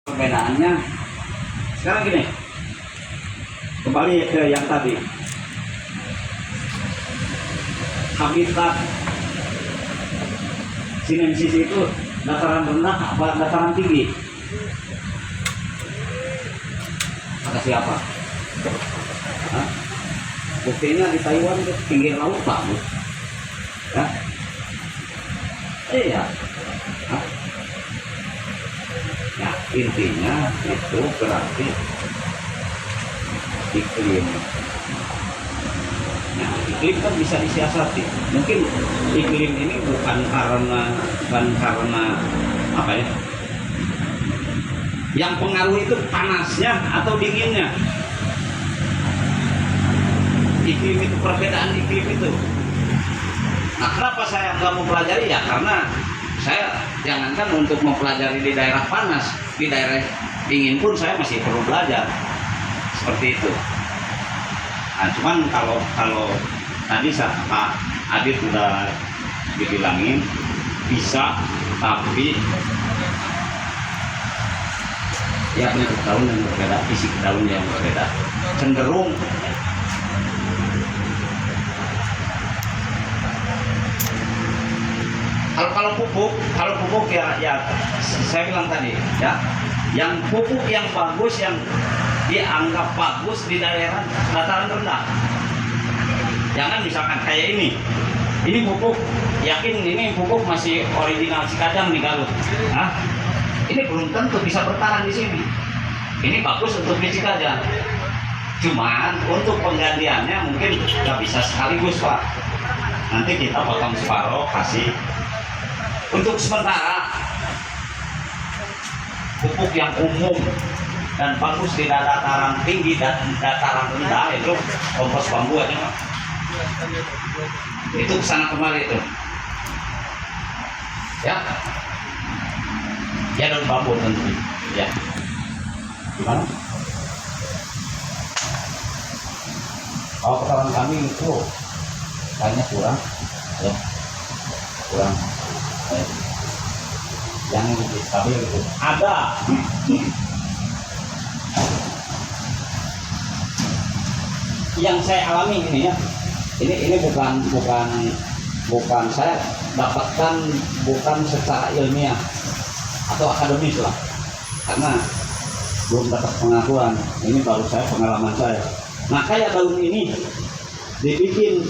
Perbedaannya sekarang gini, kembali ke yang tadi, habitat sinensis itu dataran rendah apa dataran tinggi? Kata siapa? Hah? Buktinya di Taiwan itu pinggir laut bagus, ya? Iya. Hah? Ya, intinya itu berarti iklim. Nah, iklim kan bisa disiasati. Mungkin iklim ini bukan karena apa ya? Yang pengaruh itu panasnya atau dinginnya. Iklim itu perbedaan iklim itu. Nah, kenapa saya nggak mempelajari ya? Karena saya jangankan untuk mempelajari di daerah panas, di daerah dingin pun saya masih perlu belajar seperti itu. Nah, cuman kalau tadi Pak Adit sudah dibilangin bisa, tapi ya penyakit daun yang berbeda, fisik daun yang berbeda, cenderung kalau pupuk ya saya bilang tadi ya, yang pupuk yang bagus yang dianggap bagus di daerah dataran rendah. Jangan misalkan kayak ini pupuk, yakin ini pupuk masih original Cikadang nih Garut. Nah, ini belum tentu bisa bertahan di sini. Ini bagus untuk di Cikadang. Cuman untuk penggantiannya mungkin nggak bisa sekaligus Pak. Nanti kita potong separuh kasih. Untuk sementara pupuk yang umum dan bagus di dataran tinggi dan dataran rendah itu kompos bambu aja Pak. Itu kesana kemari itu ya, ya daun bambu tentu ya. Gimana? Kalau kotoran kami itu kayaknya kurang ya, kurang. Yang stabil itu ada. Yang saya alami ini ya, ini bukan saya dapatkan, bukan secara ilmiah atau akademis lah, karena belum dapat pengakuan. Ini baru saya pengalaman saya. Nah, kayak daun ini dibikin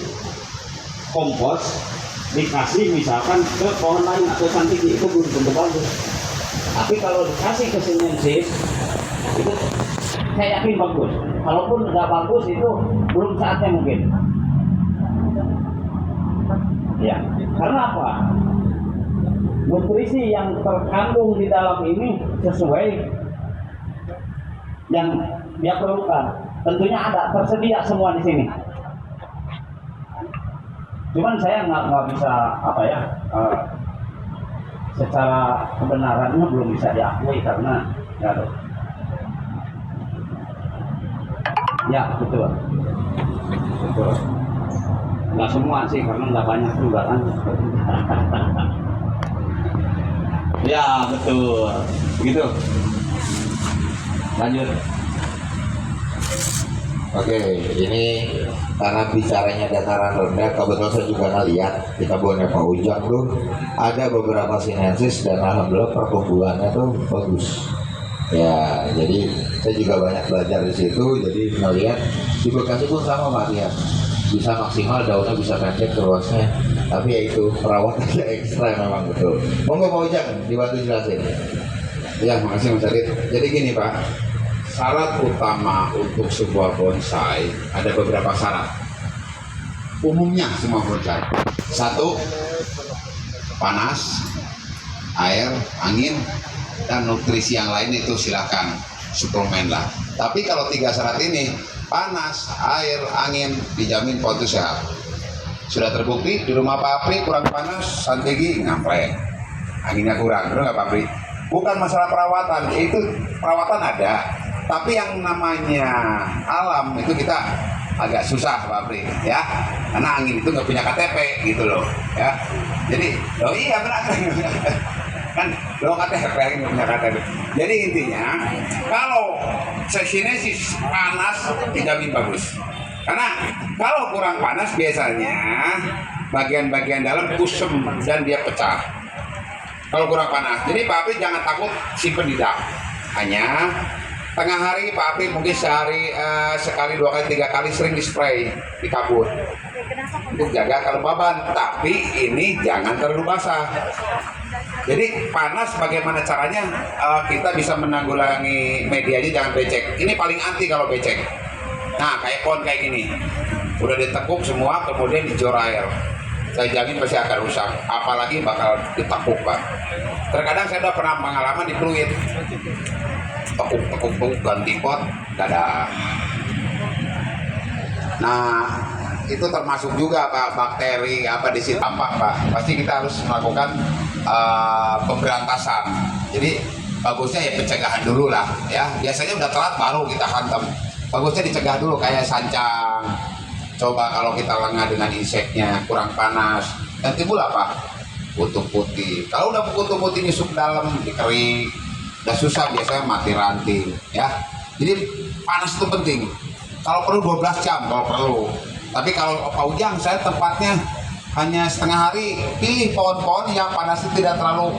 kompos, dikasih misalkan ke pohon lain atau tinggi, itu belum tentu bagus. Tapi kalau dikasih ke sinensis itu saya yakin bagus. Kalaupun nggak bagus itu belum saatnya mungkin. Ya, karena apa? Nutrisi yang terkandung di dalam ini sesuai yang dia perlukan. Tentunya ada, tersedia semua di sini. Cuman saya nggak bisa apa ya, secara kebenarannya belum bisa diakui karena ya, ya betul, nggak semua sih karena nggak banyak juga kan. Ya betul, gitu. Lanjut. Oke, ini karena bicaranya dataran rendah, kebetulan saya juga ngeliat di kebunnya Pak Ujang tuh ada beberapa sinensis dan alhamdulillah pertumbuhannya tuh bagus. Ya, jadi saya juga banyak belajar di situ. Jadi ngeliat di Bekasi pun sama Pak Tian, bisa maksimal daunnya bisa pendek terusnya, tapi ya itu perawatannya ekstra memang betul. Monggo Pak Ujang dibantu jelasin. Ya, makasih Mas Adit. Jadi gini Pak, syarat utama untuk sebuah bonsai ada beberapa syarat. Umumnya semua bonsai. Satu, panas, air, angin, dan nutrisi yang lain itu silakan suplemen lah. Tapi kalau tiga syarat ini, panas, air, angin, dijamin pohon itu sehat. Sudah terbukti di rumah Pak Apri kurang panas, santegi ngampleng, anginnya kurang, benar nggak Pak Apri? Bukan masalah perawatan, itu perawatan ada. Tapi yang namanya alam itu kita agak susah Pak Apri ya, karena angin itu nggak punya KTP gitu loh ya. Jadi oh iya benar kan lo kata heparin punya kata itu. Jadi intinya kalau sinesis panas dijamin bagus, karena kalau kurang panas biasanya bagian-bagian dalam kusem dan dia pecah kalau kurang panas. Jadi Pak Apri jangan takut simpen di dak, hanya tengah hari Pak Apri mungkin sehari sekali, 2 kali, 3 kali sering di spray di kabut untuk jaga kelembaban, tapi ini jangan terlalu basah. Jadi panas bagaimana caranya kita bisa menanggulangi medianya, jangan becek. Ini paling anti kalau becek. Nah kayak pohon kayak gini udah ditekuk semua kemudian dijor air, saya jamin pasti akan rusak, apalagi bakal ditekuk Pak. Terkadang saya udah pernah pengalaman di Pluit, tekuk ganti pot dadah. Nah itu termasuk juga Pak bakteri apa di situ Pak, pasti kita harus melakukan pemberantasan. Jadi bagusnya ya pencegahan dulu lah ya, biasanya udah telat baru kita hantam, bagusnya dicegah dulu kayak sancang. Coba kalau kita lengah dengan inseknya, kurang panas, dan timbul apa? Kutu putih. Kalau udah kutu putih nyusup dalam, dikerik, udah susah biasanya mati ranting ya. Jadi panas itu penting. Kalau perlu 12 jam kalau perlu. Tapi kalau Pak Ujang saya tempatnya hanya setengah hari, pilih pohon-pohon yang panasnya tidak terlalu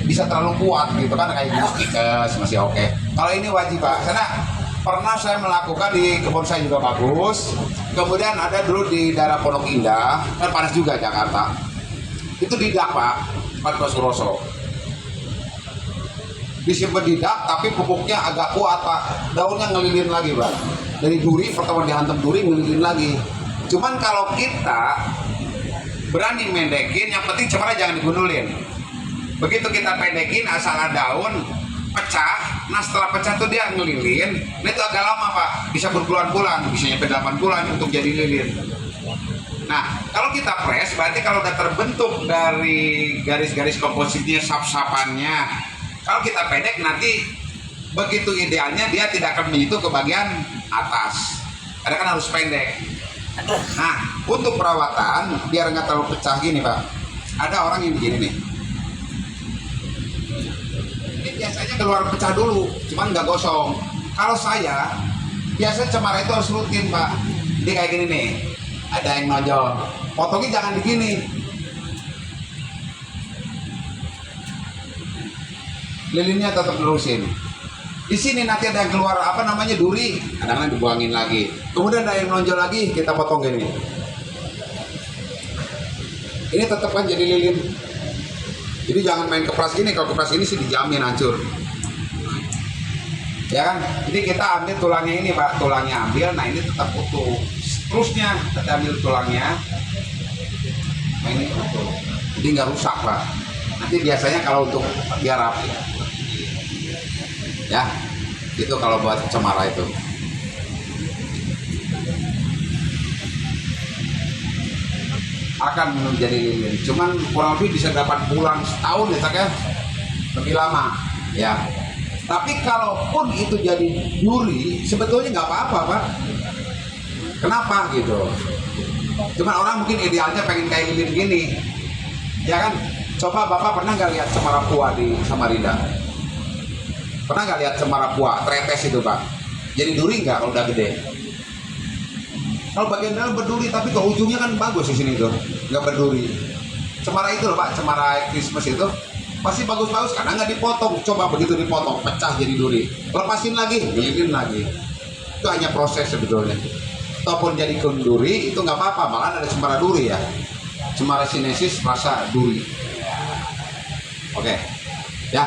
bisa terlalu kuat gitu kan, kayak hibiscus masih oke. Kalau ini wajib Pak, karena pernah saya melakukan di kebun saya juga bagus. Kemudian ada dulu di daerah Pondok Indah, kan panas juga Jakarta. Itu di dak Pak, Pak Suroso. Disimpan di dak, tapi pupuknya agak kuat Pak. Daunnya ngelilin lagi Pak. Dari duri, pertama dihantam duri, ngelilin lagi. Cuman kalau kita berani mendekin, yang penting cemara jangan digundulin. Begitu kita pendekin, asal ada daun pecah, nah setelah pecah tuh dia ngelilin. Nah itu agak lama Pak, bisa berbulan-bulan, bisa nyampe 8 bulan untuk jadi lilin. Nah kalau kita press, berarti kalau udah terbentuk dari garis-garis kompositnya, sap-sapannya, kalau kita pendek nanti begitu idealnya dia tidak akan menyentuh ke bagian atas, karena kan harus pendek. Nah untuk perawatan biar nggak terlalu pecah gini Pak, ada orang yang begini nih, ini biasanya keluar pecah dulu, cuman nggak gosong. Kalau saya biasa cemara itu harus rutin Pak. Jadi kayak gini nih, ada yang nojol, potongnya jangan begini, lilinnya tetap terusin. Di sini nanti ada yang keluar apa namanya duri, kadang-kadang dibuangin lagi. Kemudian ada yang nonjol lagi, kita potong gini. Ini tetap kan jadi lilin. Jadi jangan main kepras gini, kalau kepras ini sih dijamin hancur. Ya kan? Jadi kita ambil tulangnya ini Pak, tulangnya ambil, nah ini tetap utuh. Terusnya kita ambil tulangnya, nah ini utuh. Jadi nggak rusak Pak. Nanti biasanya kalau untuk biar rapi. Ya, itu kalau buat cemara itu. Akan menjadi lilin. Cuman kurang lebih bisa dapat bulan, setahun ya Pak ya. Lebih lama, ya. Tapi kalaupun itu jadi duri, sebetulnya nggak apa-apa Pak. Kenapa gitu? Cuman orang mungkin idealnya pengen kayak lilin gini, ya kan? Coba Bapak pernah nggak lihat cemara pua di Samarinda? Pernah nggak lihat cemara pua, tretes itu Pak? Jadi duri nggak kalau udah gede? Kalau bagian dalam berduri, tapi ke ujungnya kan bagus di sini tuh, nggak berduri. Cemara itu loh Pak, cemara Christmas itu pasti bagus-bagus karena nggak dipotong. Coba begitu dipotong, pecah jadi duri. Lepasin lagi, gilin lagi. Itu hanya proses sebetulnya. Ataupun jadi duri itu nggak apa-apa, malah ada cemara duri ya. Cemara sinensis rasa duri. Oke, ya.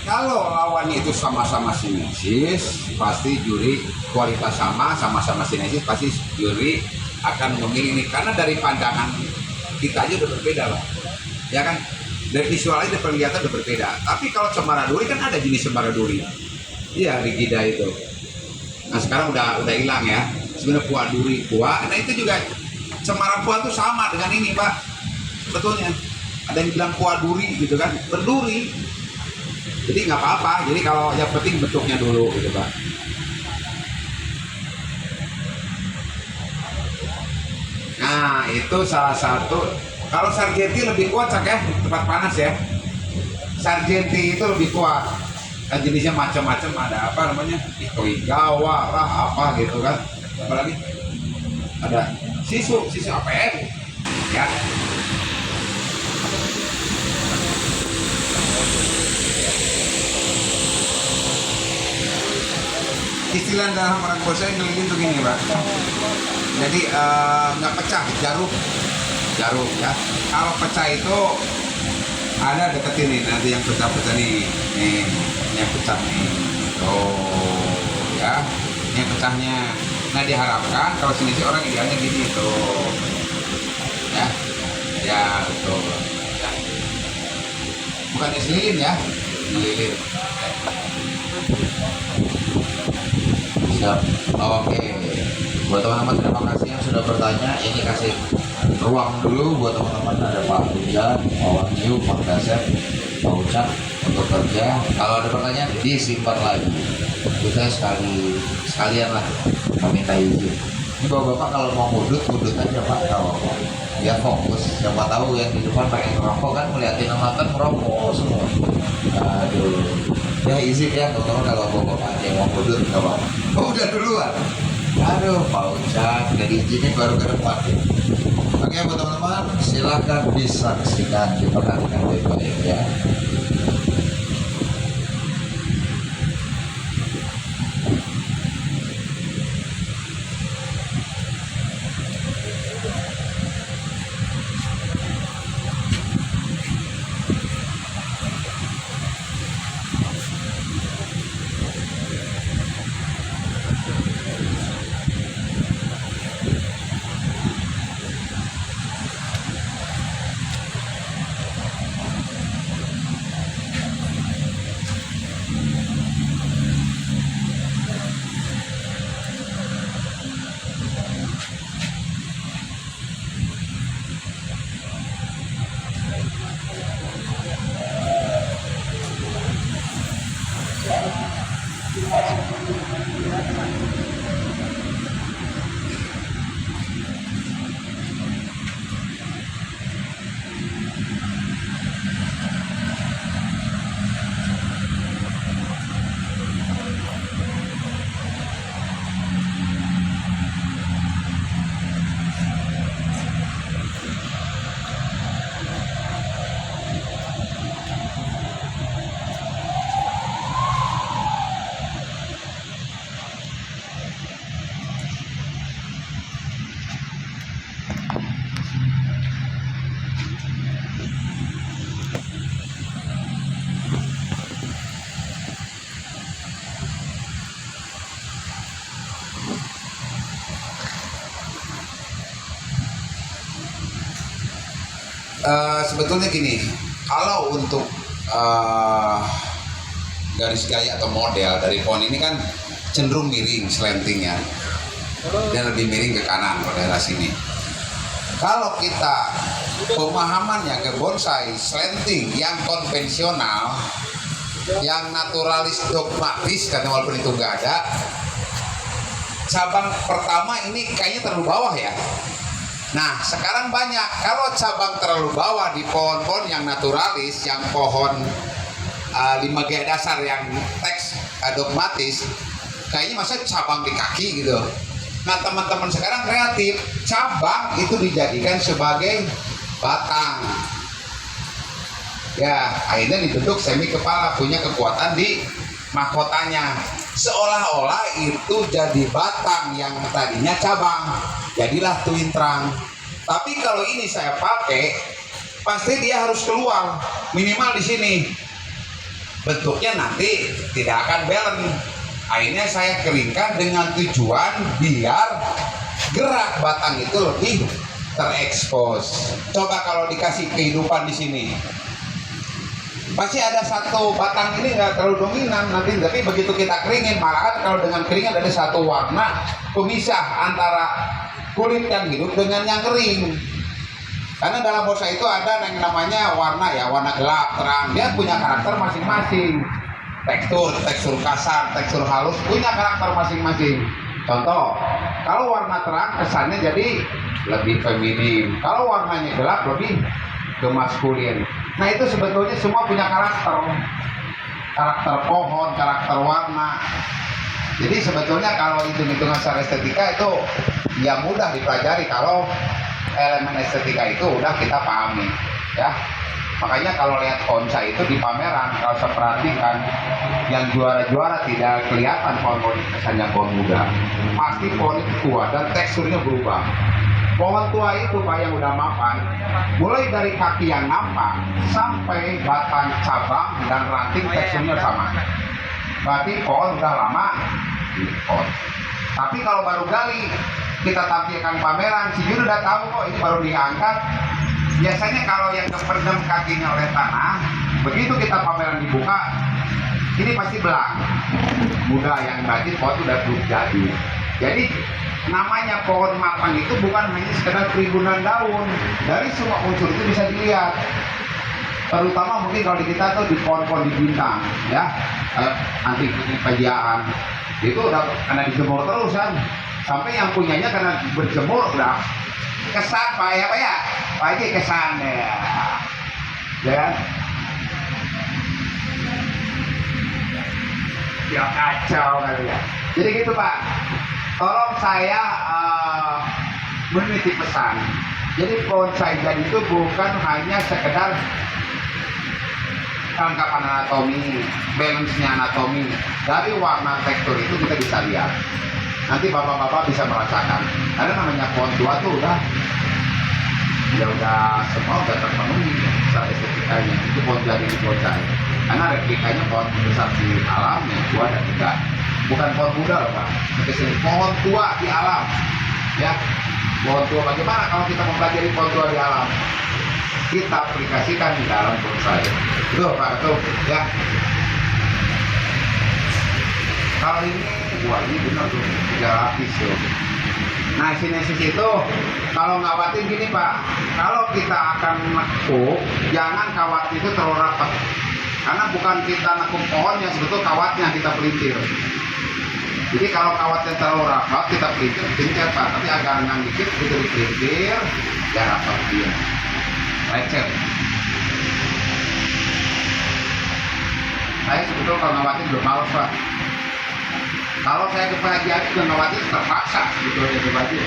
Kalau lawannya itu sama-sama sinensis, pasti juri kualitas sama-sama sinensis, pasti juri akan memilih ini. Karena dari pandangan kita aja udah berbeda lah, ya kan? Dari visual aja penglihatan udah berbeda. Tapi kalau cemara duri kan ada jenis cemara duri, iya rigida itu. Nah sekarang udah hilang ya. Sebenarnya pua duri pua. Nah itu juga cemara pua tuh sama dengan ini Pak. Betulnya ada yang bilang pua duri gitu kan, berduri. Jadi nggak apa-apa. Jadi kalau yang penting bentuknya dulu gitu Pak. Nah itu salah satu. Kalau Sargenti lebih kuat Cak ya, tempat panas ya. Sargenti itu lebih kuat. Kan jenisnya macam-macam, ada apa namanya, Itoigawa lah apa gitu kan. Apalagi ada sisu APM ya. Istilah dalam orang bonsai ngelilin tuh gini Pak. Jadi nggak pecah, jarum ya. Kalau pecah itu ada dekat ini, nanti yang pecah-pecah nih yang pecah nih. Oh ya, ini yang pecahnya. Nah diharapkan kalau sini orang idealnya gini tuh, ya betul. Ya. Bukan lilin ya, lilin. Siap. Oke. Buat teman-teman terima kasih yang sudah bertanya. Ini kasih ruang dulu buat teman-teman, ada Pak Hujan, Pak Wahyu, Pak Dasep, Pak Ucap untuk kerja. Kalau ada pertanyaan disimpan lagi. Kita sekalian lah kami minta izin. Ini bapak-bapak kalau mau mudut aja Pak, kalau biar fokus. Siapa tahu yang di depan pakai ngerokok kan, ngeliatin nonton ngerokok semua. Aduh. Ya izin ya teman-teman, kalau bapak ada yang mau mudut nggak apa-apa. Oh, udah duluan. Aduh, Pak Ucap nggak diizinin baru ke depan. Oke buat teman-teman, silakan disaksikan, diperhatikan baik-baik ya. Sebetulnya gini, kalau untuk garis gaya atau model dari pohon ini kan cenderung miring slantingnya dan lebih miring ke kanan pada daerah sini. Kalau kita pemahamannya ke bonsai slanting yang konvensional, yang naturalis dogmatis, karena walaupun itu nggak ada, cabang pertama ini kayaknya terlalu bawah ya. Nah sekarang banyak, kalau cabang terlalu bawah di pohon-pohon yang naturalis, yang pohon 5 gaya dasar yang teks dogmatis, kayaknya masa cabang di kaki gitu. Nah teman-teman sekarang kreatif, cabang itu dijadikan sebagai batang. Ya akhirnya dibentuk semi kepala, punya kekuatan di mahkotanya. Seolah-olah itu jadi batang yang tadinya cabang, jadilah twin trunk. Tapi kalau ini saya pakai, pasti dia harus keluar minimal di sini. Bentuknya nanti tidak akan balance. Akhirnya saya keringkan dengan tujuan biar gerak batang itu lebih terekspos. Coba kalau dikasih kehidupan di sini, pasti ada satu batang ini nggak terlalu dominan nanti, tapi begitu kita keringin, malahan kalau dengan keringan ada satu warna pemisah antara kulit yang hidup dengan yang kering. Karena dalam bonsai itu ada yang namanya warna ya, warna gelap, terang. Dia punya karakter masing-masing. Tekstur kasar, tekstur halus punya karakter masing-masing. Contoh, kalau warna terang kesannya jadi lebih feminim. Kalau warnanya gelap lebih ke maskulin. Nah itu sebetulnya semua punya karakter. Karakter pohon, karakter warna. Jadi sebetulnya kalau hitung-hitungan secara estetika itu ya mudah dipelajari kalau elemen estetika itu udah kita pahami ya. Makanya kalau lihat bonsai itu di pameran, kalau saya perhatikan yang juara-juara tidak kelihatan pohon kesannya pohon muda, pasti pohon itu tua dan teksturnya berubah. Pohon tua itu Pak yang udah mapan, mulai dari kaki yang nampak sampai batang, cabang dan ranting teksturnya sama. Berarti pohon udah lama di pohon. Tapi kalau baru gali kita tampilkan pameran, si Jun udah tahu kok ini baru diangkat. Biasanya kalau yang kependam kakinya oleh tanah, begitu kita pameran dibuka, ini pasti belang. Muda yang berarti pohon udah belum jadi. Jadi namanya pohon mapan itu bukan hanya sekedar perimbunan daun. Dari semua unsur itu bisa dilihat. Terutama mungkin kalau di kita tuh di pohon-pohon di bintang, ya, anti pejaan itu udah karena dijemur terus kan. Sampai yang punyanya karena berjemur udah kesan Pak ya Pak ya, Pak Haji kesan ya, ya kacau kali ya. Jadi gitu Pak, tolong saya menitip pesan. Jadi bonsai jadi itu bukan hanya sekedar kelengkapan anatomi, balance-nya anatomi. Dari warna tekstur itu kita bisa lihat. Nanti bapak-bapak bisa merasakan. Karena namanya pohon tua tuh udah semua udah terpenuhi secara estetikanya. Itu pohon jadi di bonsai. Karena replikanya pohon besar di alam yang tua dan tidak. Bukan pohon muda loh Pak. Kesini pohon tua di alam. Ya, pohon tua bagaimana kalau kita mempelajari pohon tua di alam? Kita aplikasikan di dalam bonsai. Itu Pak, itu ya. Kalau ini ini benar tuh 3 lapis tuh. Nah sinesis itu kalau ngawatin gini Pak, kalau kita akan nekuk jangan kawat itu terlalu rapat, karena bukan kita nekuk pohonnya, sebetulnya kawatnya kita pelintir. Jadi kalau kawatnya terlalu rapat kita pelintir Pak, tapi agak renggang dikit kita dipelintir ya rapat dia lecet. Saya sebetulnya kalau ngawatin belum males Pak. Kalau saya ke pengajian juga ngawatin terpaksa gitu aja ke baju.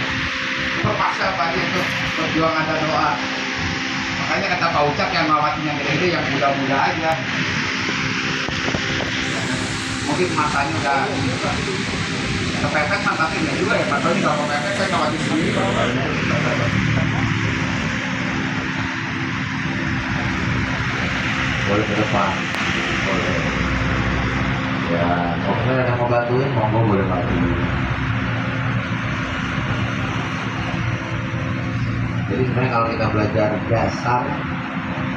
Terpaksa baju itu perjuangan dan doa. Makanya kata Pak Ucak yang ngawatin yang gede-gede yang muda-muda aja. Mungkin matanya udah kepepet mah, tapi enggak juga ya. Matanya kalau kepepet saya ngawatin sendiri. Boleh ke depan, boleh. Ya, kalau misalnya ada mau bantuin, monggo boleh bantuin. Jadi sebenarnya kalau kita belajar dasar,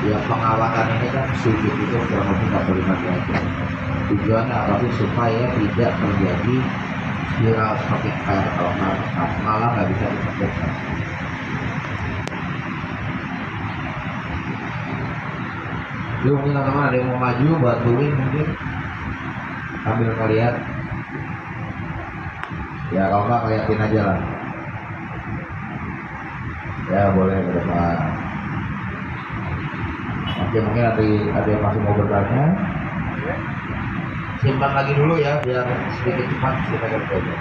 ya pengawatan ini kan sujud itu kurang lebih 45 derajat. Tujuannya apa sih? Supaya tidak terjadi spiral seperti air kalau malah nggak bisa dikerjakan. Jadi mungkin teman-teman ada yang mau maju bantuin mungkin ambil kalian ya, kalau nggak ngeliatin aja lah ya, boleh ke depan. Oke, mungkin ada yang masih mau bertanya, simpan lagi dulu ya biar sedikit cepat kita kerja.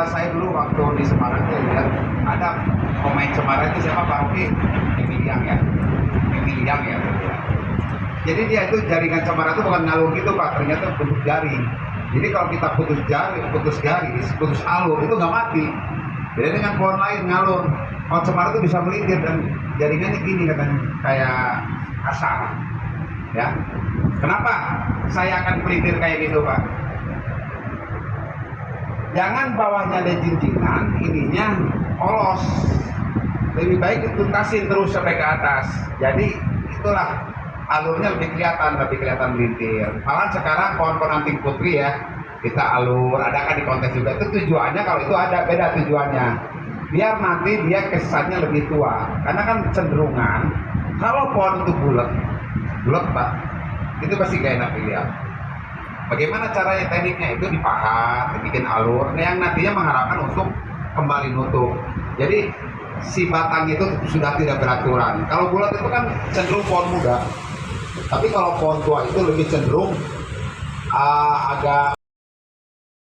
saya dulu waktu di Semarang tuh lihat ada pemain Semarang itu siapa, Pak Rocky? Emiliang ya. Jadi dia itu jaringan Semarang itu bukan ngalur gitu Pak, ternyata bentuk jaring. Jadi kalau kita putus garis, putus alur itu nggak mati. Beda dengan pohon lain ngalur. Pohon Semarang itu bisa melintir dan jaringannya gini katanya, kayak kasar. Ya. Kenapa saya akan pelintir kayak gitu Pak? Jangan bawahnya ada jinjinan, ininya polos. Lebih baik dituntasin terus sampai ke atas. Jadi itulah alurnya lebih kelihatan melintir. Malah sekarang pohon-pohon anting putri ya, kita alur, ada kan di kontes juga. Itu tujuannya, kalau itu ada beda tujuannya. Biar nanti dia kesannya lebih tua. Karena kan cenderungan kalau pohon itu bulat Pak, itu pasti gak enak dilihat. Bagaimana caranya, tekniknya itu dipahat, dibikin alur, yang nantinya mengharapkan untuk kembali nutup. Jadi si batang itu sudah tidak beraturan. Kalau bulat itu kan cenderung pohon muda, tapi kalau pohon tua itu lebih cenderung agak